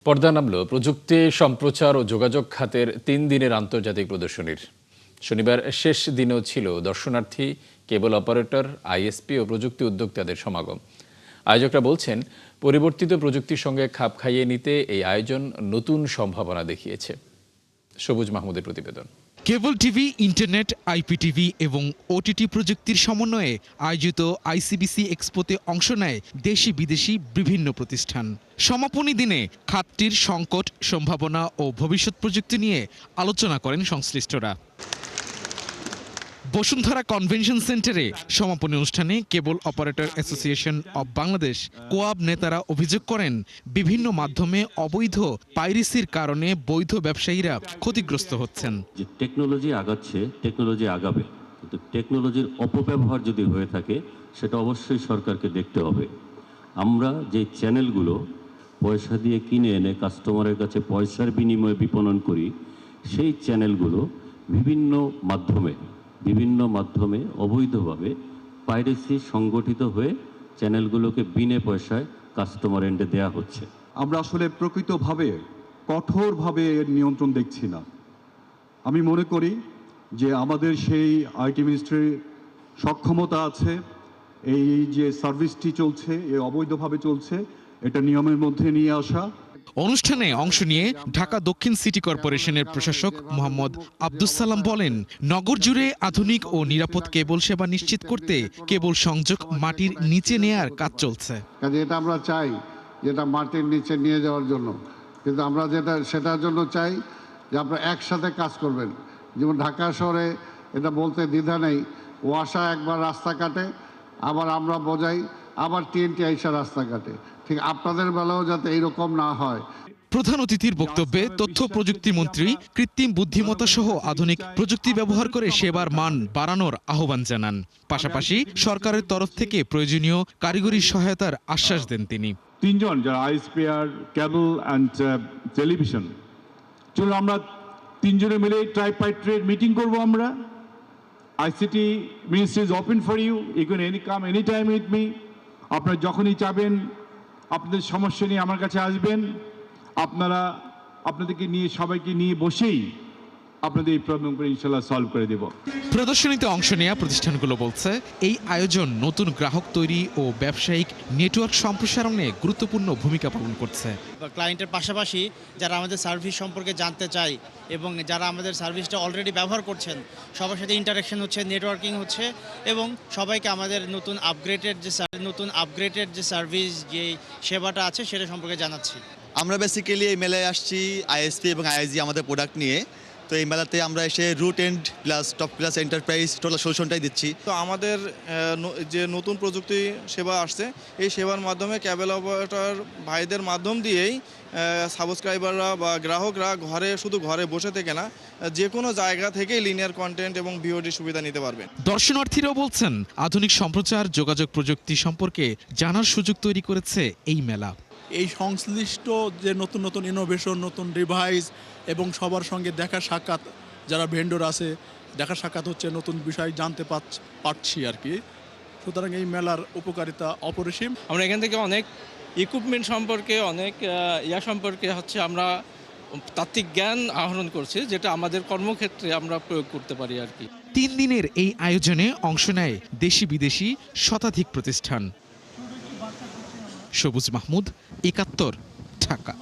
পর্দা নামল প্রযুক্তি সম্প্রচার ও যোগাযোগ খাতের ৩ দিনের আন্তর্জাতিক প্রদর্শনীর। শনিবার শেষ দিনেও ছিল দর্শনার্থী, কেবল অপারেটর, আইএসপি ও প্রযুক্তি উদ্যোক্তাদের সমাগম। আয়োজকরা বলছেন, পরিবর্তিত প্রযুক্তির সঙ্গে খাপ খাইয়ে নিতে এই আয়োজন নতুন সম্ভাবনা দেখিয়েছে। সবুজ মাহমুদের প্রতিবেদন। কেবল টিভি, ইন্টারনেট, আইপিটিভি এবং ওটিটি প্রযুক্তির সমন্বয়ে আয়োজিত আইসিবিসি এক্সপোতে অংশ নেয় দেশি বিদেশি বিভিন্ন প্রতিষ্ঠান। সমাপনী দিনে খাতটির সংকট, সম্ভাবনা ও ভবিষ্যৎ প্রযুক্তি নিয়ে আলোচনা করেন সংশ্লিষ্টরা। বসুন্ধরা কনভেনশন সেন্টারে সমাপনী অনুষ্ঠানে কেবল অপারেটর অ্যাসোসিয়েশন অব বাংলাদেশ কোয়াব নেতারা অভিযোগ করেন, বিভিন্ন মাধ্যমে অবৈধ পাইরেসির কারণে বৈধ ব্যবসায়ীরা ক্ষতিগ্রস্ত হচ্ছেন। যে টেকনোলজি আগাচ্ছে, টেকনোলজি আগাবে, কিন্তু টেকনোলজির অপব্যবহার যদি হয়ে থাকে সেটা অবশ্যই সরকারকে দেখতে হবে। আমরা যে চ্যানেলগুলো পয়সা দিয়ে কিনে এনে কাস্টমারের কাছে পয়সার বিনিময়ে বিপণন করি, সেই চ্যানেলগুলো বিভিন্ন মাধ্যমে অবৈধভাবে পাইরেসি সংগঠিত হয়ে চ্যানেলগুলোকে বিনে পয়সায় কাস্টমার এন্ডে দেয়া হচ্ছে। আমরা আসলে প্রকৃতভাবে কঠোরভাবে এর নিয়ন্ত্রণ দেখছি না। আমি মনে করি যে আমাদের সেই আইটি মিনিস্ট্রির সক্ষমতা আছে, এই যে সার্ভিসটি চলছে, এ অবৈধভাবে চলছে, এটা নিয়মের মধ্যে নিয়ে আসা। অনুষ্ঠানে অংশ নিয়ে ঢাকা দক্ষিণ সিটি কর্পোরেশনের প্রশাসক মোহাম্মদ আব্দুস সালাম বলেন, নগর জুড়ে আধুনিক ও নিরাপদ কেবল সেবা নিশ্চিত করতে কেবল সংযোগ মাটির নিচে নেয়ার কাজ চলছে। এটা আমরা চাই, যেটা মাটির নিচে নিয়ে যাওয়ার জন্য, কিন্তু আমরা সেটার জন্য চাই যে আপনারা একসাথে কাজ করবেন। যেমন ঢাকা শহরে এটা বলতে দ্বিধা নেই, ওয়াসা একবার রাস্তা কাটে, আবার আমরা বোঝাই, আবার টিএনটি আইসা রাস্তা কাটে। ঠিক আপনাদের বেলাও যাতে এইরকম না হয়। প্রধান অতিথির বক্তব্যে তথ্য প্রযুক্তি মন্ত্রী কৃত্রিম বুদ্ধিমত্তা সহ আধুনিক প্রযুক্তি ব্যবহার করে সেবার মান বাড়ানোর আহ্বান জানান। পাশাপাশি সরকারের তরফ থেকে প্রয়োজনীয় কারিগরি সহায়তার আশ্বাস দেন তিনি। তিনজন যারা আইএসপিআর, কেবল অ্যান্ড টেলিভিশন, চলুন আমরা তিনজনে মিলে ট্রাইপার্টাইট মিটিং করব। আমরা ICT ministry is open for you, you can come any time with me. আপনারা যখনই চাবেন আপনাদের সমস্যা নিয়ে আমার কাছে আসবেন, আপনাদেরকে নিয়ে সবাইকে নিয়ে বসেই আপনাদের এই প্রবলেমগুলো ইনশাল্লাহ সলভ করে দেব। প্রদর্শনীতে অংশ নেওয়া প্রতিষ্ঠানগুলো বলছে, এই আয়োজন নতুন গ্রাহক তৈরি ও ব্যবসায়িক নেটওয়ার্ক সম্প্রসারণে গুরুত্বপূর্ণ ভূমিকা পালন করছে। ক্লায়েন্টের পাশাপাশি যারা আমাদের সার্ভিস সম্পর্কে জানতে চায় এবং যারা আমাদের সার্ভিসটা অলরেডি ব্যবহার করছেন, সবার সাথে ইন্টারাকশন হচ্ছে, নেটওয়ার্কিং হচ্ছে এবং সবাইকে আমাদের নতুন আপগ্রেডেড যে সার্ভিস, যে সেবাটা আছে সেটা সম্পর্কে জানাচ্ছি। আমরা বেসিক্যালি এই মেলায় আসছি আইএসপি এবং আইএসজি আমাদের প্রোডাক্ট নিয়ে। তো এই মেলাতে আমরা এসে root and plus top class enterprise total সলিউশনটাই দিচ্ছি। তো আমাদের যে নতুন প্রযুক্তি সেবা আসছে, এই সেবার মাধ্যমে ক্যাবেল অপারেটর ভাইদের মাধ্যম দিয়েই সাবস্ক্রাইবাররা বা গ্রাহকরা শুধু ঘরে বসে থেকে না, যে কোনো জায়গা থেকেই লিনিয়ার কন্টেন্ট এবং ভিওডি সুবিধা নিতে পারবে। দর্শনার্থীরাও বলছেন, আধুনিক সম্প্রচার যোগাযোগ প্রযুক্তি সম্পর্কে জানার সুযোগ তৈরি করেছে এই মেলা। এই সংশ্লিষ্ট যে নতুন নতুন ইনোভেশন, নতুন ডিভাইস এবং সবার সঙ্গে দেখা সাক্ষাৎ, যারা ভেন্ডর আছে, দেখা সাক্ষাৎ হচ্ছে, নতুন বিষয় জানতে পারছি আর কি। সুতরাং এই মেলার উপকারিতা অপরিসীম। আমরা এখান থেকে অনেক ইকুইপমেন্ট সম্পর্কে, অনেক সম্পর্কে আমরা তাত্ত্বিক জ্ঞান আহরণ করছি, যেটা আমাদের কর্মক্ষেত্রে আমরা প্রয়োগ করতে পারি আর কি। 3 দিনের এই আয়োজনে অংশ নেয় দেশি বিদেশি শতাধিক প্রতিষ্ঠান। সবুজ মাহমুদ, ৭১, ঢাকা।